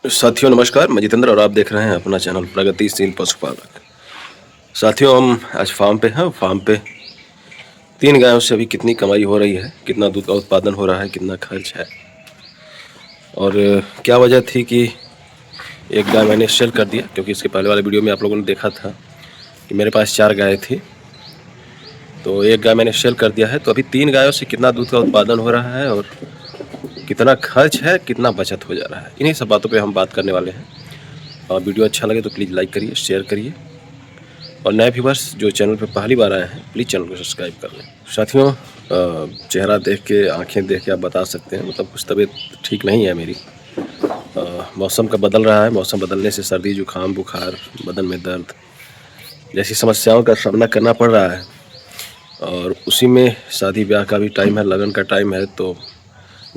साथियों नमस्कार, मैं जितेंद्र और आप देख रहे हैं अपना चैनल प्रगतिशील पशुपालक। साथियों हम आज फार्म पे हैं। फार्म पे 3 गायों से अभी कितनी कमाई हो रही है, कितना दूध का उत्पादन हो रहा है, कितना खर्च है और क्या वजह थी कि एक गाय मैंने सेल कर दिया। क्योंकि इसके पहले वाले वीडियो में आप लोगों ने देखा था कि मेरे पास 4 गायें थी, तो एक गाय मैंने सेल कर दिया है। तो अभी 3 गायों से कितना दूध का उत्पादन हो रहा है और कितना खर्च है, कितना बचत हो जा रहा है, इन्हीं सब बातों पे हम बात करने वाले हैं। और वीडियो अच्छा लगे तो प्लीज़ लाइक करिए, शेयर करिए और नए व्यूवर्स जो चैनल पे पहली बार आए हैं प्लीज़ चैनल को सब्सक्राइब कर लें। साथियों चेहरा देख के, आंखें देख के आप बता सकते हैं, मतलब कुछ तबीयत ठीक नहीं है मेरी। मौसम का बदल रहा है, मौसम बदलने से सर्दी, जुकाम, बुखार, बदन में दर्द जैसी समस्याओं का सामना करना पड़ रहा है। और उसी में शादी ब्याह का भी टाइम है, लगन का टाइम है, तो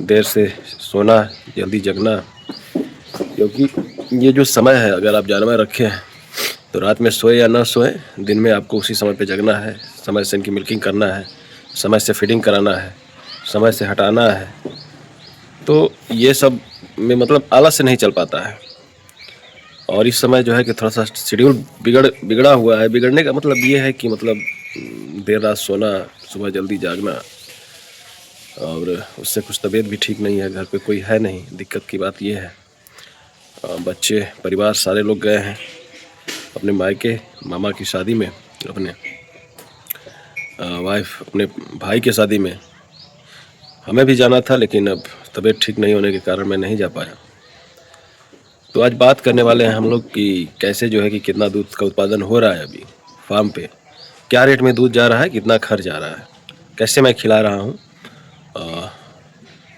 देर से सोना, जल्दी जगना। क्योंकि ये जो समय है, अगर आप जानवर रखे हैं तो रात में सोए या ना सोए, दिन में आपको उसी समय पे जगना है, समय से इनकी मिल्किंग करना है, समय से फीडिंग कराना है, समय से हटाना है। तो ये सब में मतलब आलस से नहीं चल पाता है। और इस समय जो है कि थोड़ा सा शेड्यूल बिगड़ा हुआ है। बिगड़ने का मतलब ये है कि मतलब देर रात सोना, सुबह जल्दी जागना, और उससे कुछ तबीयत भी ठीक नहीं है। घर पे कोई है नहीं, दिक्कत की बात ये है। बच्चे, परिवार सारे लोग गए हैं अपने मायके, मामा की शादी में, अपने वाइफ, अपने भाई की शादी में। हमें भी जाना था लेकिन अब तबीयत ठीक नहीं होने के कारण मैं नहीं जा पाया। तो आज बात करने वाले हैं हम लोग कि कैसे जो है कि कितना दूध का उत्पादन हो रहा है अभी फार्म पे, क्या रेट में दूध जा रहा है, कितना खर्च जा रहा है, कैसे मैं खिला रहा हूँ,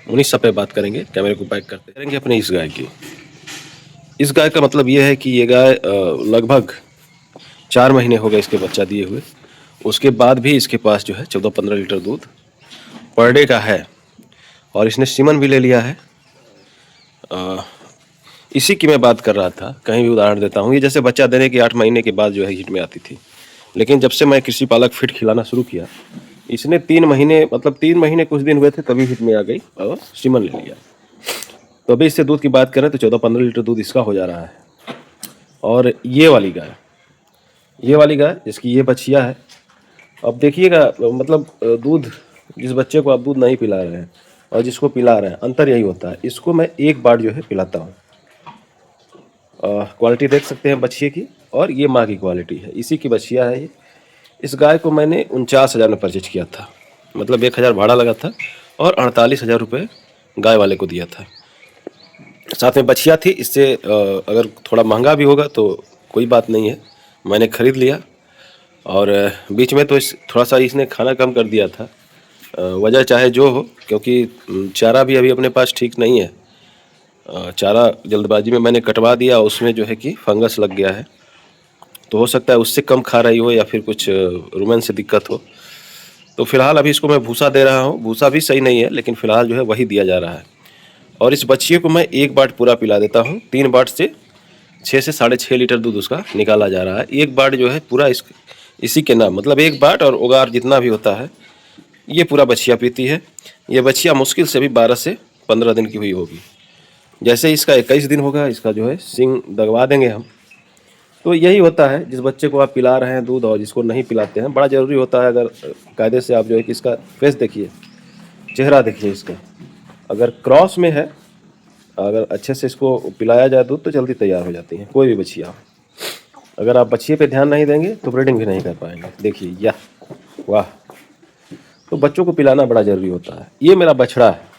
उन्हीं सब पे बात करेंगे। कैमरे को बैक करते करेंगे अपने इस गाय की। इस गाय का मतलब ये है कि ये गाय लगभग 4 महीने हो गए इसके बच्चा दिए हुए। उसके बाद भी इसके पास जो है 14-15 लीटर दूध पर डे का है। और इसने सीमन भी ले लिया है। इसी की मैं बात कर रहा था। कहीं भी उदाहरण देता हूँ, ये जैसे बच्चा देने के 8 महीने के बाद जो है हिट में आती थी, लेकिन जब से मैं कृषि पालक फीड खिलाना शुरू किया, इसने 3 महीने, मतलब 3 महीने कुछ दिन हुए थे तभी हिट में आ गई और सीमन ले लिया। तो अभी इससे दूध की बात करें तो 14-15 लीटर दूध इसका हो जा रहा है। और ये वाली गाय जिसकी ये बछिया है, अब देखिएगा, मतलब दूध, जिस बच्चे को आप दूध नहीं पिला रहे हैं और जिसको पिला रहे हैं, अंतर यही होता है। इसको मैं एक बार जो है पिलाता हूँ। क्वालिटी देख सकते हैं बछिए की, और ये माँ की क्वालिटी है, इसी की बछिया है ये। इस गाय को मैंने 49,000 में परचेज किया था, मतलब 1,000 भाड़ा लगा था और 48,000 रुपये गाय वाले को दिया था। साथ में बछिया थी। इससे अगर थोड़ा महंगा भी होगा तो कोई बात नहीं है, मैंने ख़रीद लिया। और बीच में तो थोड़ा सा इसने खाना कम कर दिया था, वजह चाहे जो हो, क्योंकि चारा भी अभी अपने पास ठीक नहीं है। चारा जल्दबाजी में मैंने कटवा दिया, उसमें जो है कि फंगस लग गया है, तो हो सकता है उससे कम खा रही हो या फिर कुछ रुमेन से दिक्कत हो। तो फिलहाल अभी इसको मैं भूसा दे रहा हूँ। भूसा भी सही नहीं है, लेकिन फिलहाल जो है वही दिया जा रहा है। और इस बच्चिए को मैं एक बाट पूरा पिला देता हूँ। 3 बाट से 6 से 6.5 लीटर दूध उसका निकाला जा रहा है। एक बाट जो है पूरा इसी के नाम, मतलब एक बाट और उगार जितना भी होता है, ये पूरा बछिया पीती है। ये बछिया मुश्किल से भी 12 से 15 दिन की हुई होगी। जैसे इसका 21 दिन होगा, इसका जो है सींग दगवा देंगे हम। तो यही होता है, जिस बच्चे को आप पिला रहे हैं दूध और जिसको नहीं पिलाते हैं, बड़ा ज़रूरी होता है। अगर कायदे से आप जो है कि इसका फेस देखिए, चेहरा देखिए इसका, अगर क्रॉस में है, अगर अच्छे से इसको पिलाया जाए दूध तो जल्दी तैयार हो जाती है कोई भी बछिया। अगर आप बछिए पे ध्यान नहीं देंगे तो ब्रीडिंग भी नहीं कर पाएंगे। देखिए, या वाह। तो बच्चों को पिलाना बड़ा ज़रूरी होता है। ये मेरा बछड़ा है।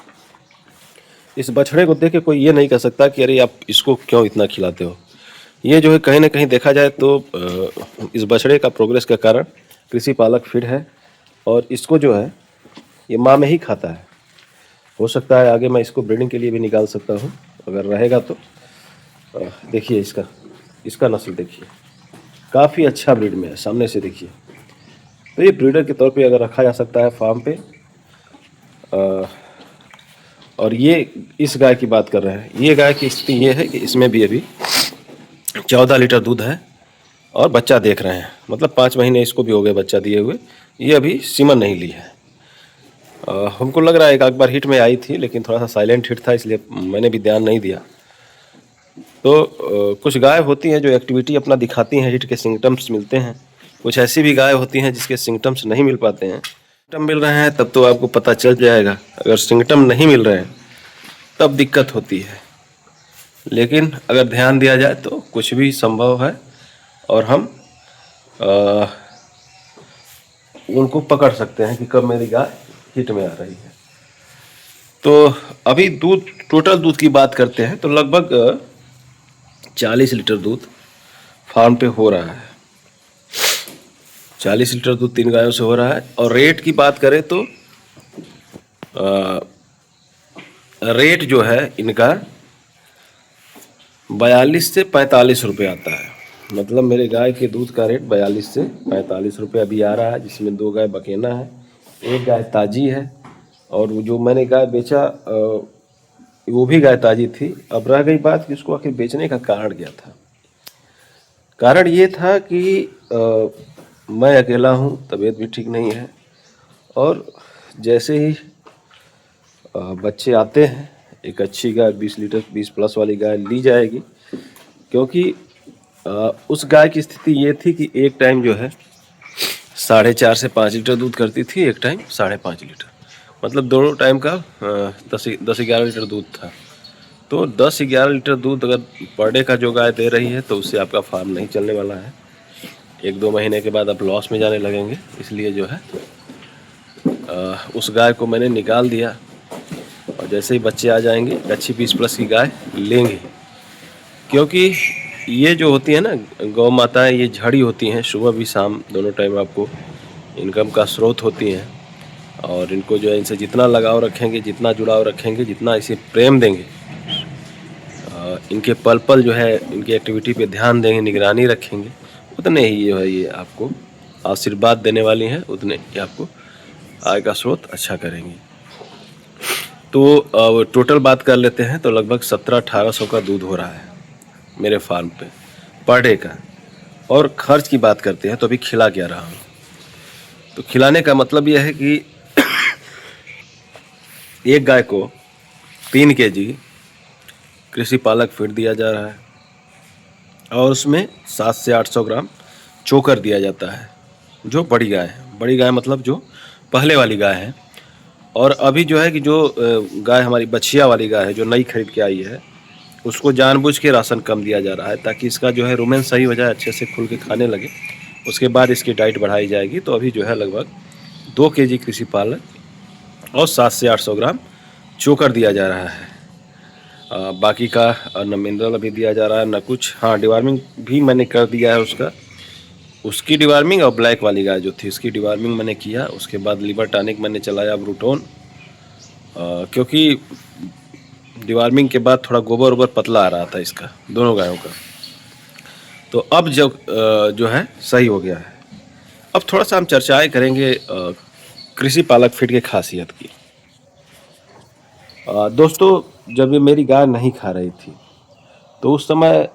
इस बछड़े को देख के कोई ये नहीं कह सकता कि अरे आप इसको क्यों इतना खिलाते हो। ये जो है कहीं ना कहीं देखा जाए तो इस बछड़े का प्रोग्रेस के कारण कृषि पालक फीड है, और इसको जो है ये माँ में ही खाता है। हो सकता है आगे मैं इसको ब्रीडिंग के लिए भी निकाल सकता हूँ अगर रहेगा तो। देखिए इसका नस्ल देखिए, काफ़ी अच्छा ब्रीड में है, सामने से देखिए। तो ये ब्रीडर के तौर पे अगर रखा जा सकता है फार्म पे। और ये इस गाय की बात कर रहे हैं। ये गाय की स्थिति ये है कि इसमें भी अभी 14 लीटर दूध है और बच्चा देख रहे हैं, मतलब 5 महीने इसको भी हो गए बच्चा दिए हुए। ये अभी सीमन नहीं ली है। हमको लग रहा है एक बार हिट में आई थी, लेकिन थोड़ा सा साइलेंट हिट था, इसलिए मैंने भी ध्यान नहीं दिया। तो कुछ गाय होती हैं जो एक्टिविटी अपना दिखाती हैं, हिट के सिम्टम्स मिलते हैं। कुछ ऐसी भी गाय होती हैं जिसके सिम्टम्स नहीं मिल पाते हैं। सिम्टम मिल रहे हैं तब तो आपको पता चल जाएगा, अगर सिम्टम नहीं मिल रहे हैं तब दिक्कत होती है। लेकिन अगर ध्यान दिया जाए तो कुछ भी संभव है और हम उनको पकड़ सकते हैं कि कब मेरी गाय हिट में आ रही है। तो अभी टोटल दूध की बात करते हैं तो लगभग 40 लीटर दूध फार्म पे हो रहा है। 40 लीटर दूध 3 गायों से हो रहा है। और रेट की बात करें तो रेट जो है इनका 42 से 45 रुपये आता है। मतलब मेरे गाय के दूध का रेट 42 से 45 रुपये अभी आ रहा है, जिसमें 2 गाय बकेना है, 1 गाय ताजी है। और वो जो मैंने गाय बेचा वो भी गाय ताजी थी। अब रह गई बात कि उसको आखिर बेचने का कारण क्या था। कारण ये था कि मैं अकेला हूँ, तबीयत भी ठीक नहीं है, और जैसे ही बच्चे आते हैं एक अच्छी गाय 20 लीटर 20 प्लस वाली गाय ली जाएगी। क्योंकि उस गाय की स्थिति ये थी कि एक टाइम जो है 4.5 से 5 लीटर दूध करती थी, एक टाइम 5.5 लीटर, मतलब दोनों टाइम का 10-11 लीटर दूध था। तो 10-11 लीटर दूध अगर पर डे का जो गाय दे रही है तो उससे आपका फार्म नहीं चलने वाला है। 1-2 महीने के बाद आप लॉस में जाने लगेंगे। इसलिए जो है उस गाय को मैंने निकाल दिया, और जैसे ही बच्चे आ जाएंगे अच्छी 20 प्लस की गाय लेंगे। क्योंकि ये जो होती है ना गौ माताएं, ये झड़ी होती हैं, सुबह भी शाम दोनों टाइम आपको इनकम का स्रोत होती हैं। और इनको जो है इनसे जितना लगाव रखेंगे, जितना जुड़ाव रखेंगे, जितना इसे प्रेम देंगे, इनके पल पल जो है इनकी एक्टिविटी पे ध्यान देंगे, निगरानी रखेंगे, उतने ही जो है ये आपको आशीर्वाद देने वाली हैं, उतने ही आपको आय का स्रोत अच्छा करेंगी। तो टोटल बात कर लेते हैं तो लगभग 1700-1800 का दूध हो रहा है मेरे फार्म पे पर डे का। और खर्च की बात करते हैं तो अभी खिला क्या रहा हूँ। तो खिलाने का मतलब यह है कि एक गाय को 3 केजी कृषि पालक फीड दिया जा रहा है, और उसमें 700 से 800 ग्राम चोकर दिया जाता है। जो बड़ी गाय है, बड़ी गाय मतलब जो पहले वाली गाय है। और अभी जो है कि जो गाय हमारी बछिया वाली गाय है जो नई खरीद के आई है, उसको जानबूझ के राशन कम दिया जा रहा है ताकि इसका जो है रूमेन सही हो जाए, अच्छे से खुल के खाने लगे। उसके बाद इसकी डाइट बढ़ाई जाएगी। तो अभी जो है लगभग 2 केजी कृषि पालक और 700 से 800 ग्राम चोकर दिया जा रहा है। बाकी का न मिनरल अभी दिया जा रहा है न कुछ। हाँ, डिवार्मिंग भी मैंने कर दिया है उसकी डिवार्मिंग, और ब्लैक वाली गाय जो थी उसकी डिवार्मिंग मैंने किया। उसके बाद लिवर टॉनिक मैंने चलाया, ब्रूटोन, क्योंकि डिवार्मिंग के बाद थोड़ा गोबर ओबर पतला आ रहा था इसका, दोनों गायों का। तो अब जब जो है सही हो गया है। अब थोड़ा सा हम चर्चाएं करेंगे कृषि पालक फीड की खासियत की। दोस्तों, जब ये मेरी गाय नहीं खा रही थी तो उस समय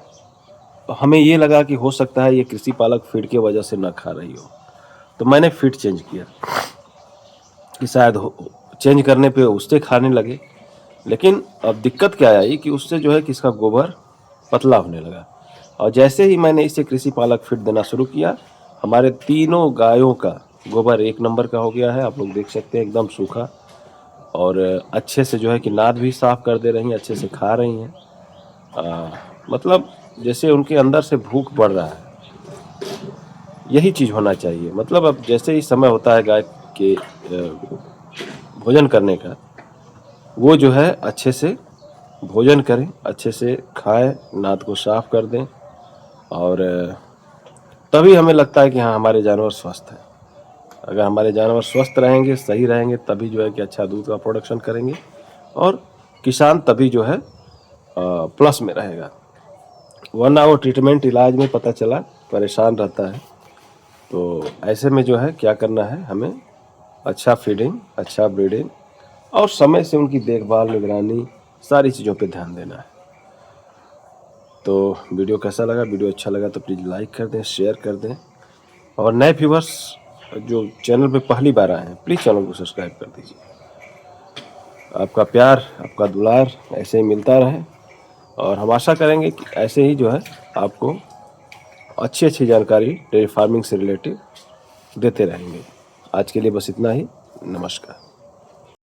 हमें ये लगा कि हो सकता है ये कृषि पालक फीड की वजह से ना खा रही हो। तो मैंने फीड चेंज किया कि शायद चेंज करने पे उससे खाने लगे। लेकिन अब दिक्कत क्या आई कि उससे जो है कि इसका गोबर पतला होने लगा। और जैसे ही मैंने इसे कृषि पालक फीड देना शुरू किया, हमारे तीनों गायों का गोबर 1 नंबर का हो गया है। आप लोग देख सकते हैं एकदम सूखा, और अच्छे से जो है कि नाद भी साफ कर दे रही हैं, अच्छे से खा रही हैं। मतलब जैसे उनके अंदर से भूख बढ़ रहा है, यही चीज़ होना चाहिए। मतलब अब जैसे ही समय होता है गाय के भोजन करने का, वो जो है अच्छे से भोजन करें, अच्छे से खाएं, नाद को साफ कर दें, और तभी हमें लगता है कि हाँ हमारे जानवर स्वस्थ हैं। अगर हमारे जानवर स्वस्थ रहेंगे, सही रहेंगे, तभी जो है कि अच्छा दूध का प्रोडक्शन करेंगे, और किसान तभी जो है प्लस में रहेगा। वरना वो ट्रीटमेंट इलाज में पता चला परेशान रहता है। तो ऐसे में जो है क्या करना है, हमें अच्छा फीडिंग, अच्छा ब्रीडिंग, और समय से उनकी देखभाल, निगरानी, सारी चीज़ों पे ध्यान देना है। तो वीडियो कैसा लगा? वीडियो अच्छा लगा तो प्लीज़ लाइक कर दें, शेयर कर दें, और नए व्यूवर्स जो चैनल पे पहली बार आए हैं प्लीज़ चैनल को सब्सक्राइब कर दीजिए। आपका प्यार, आपका दुलार ऐसे ही मिलता रहे। और हम आशा करेंगे कि ऐसे ही जो है आपको अच्छी अच्छी जानकारी डेयरी फार्मिंग से रिलेटेड देते रहेंगे। आज के लिए बस इतना ही। नमस्कार।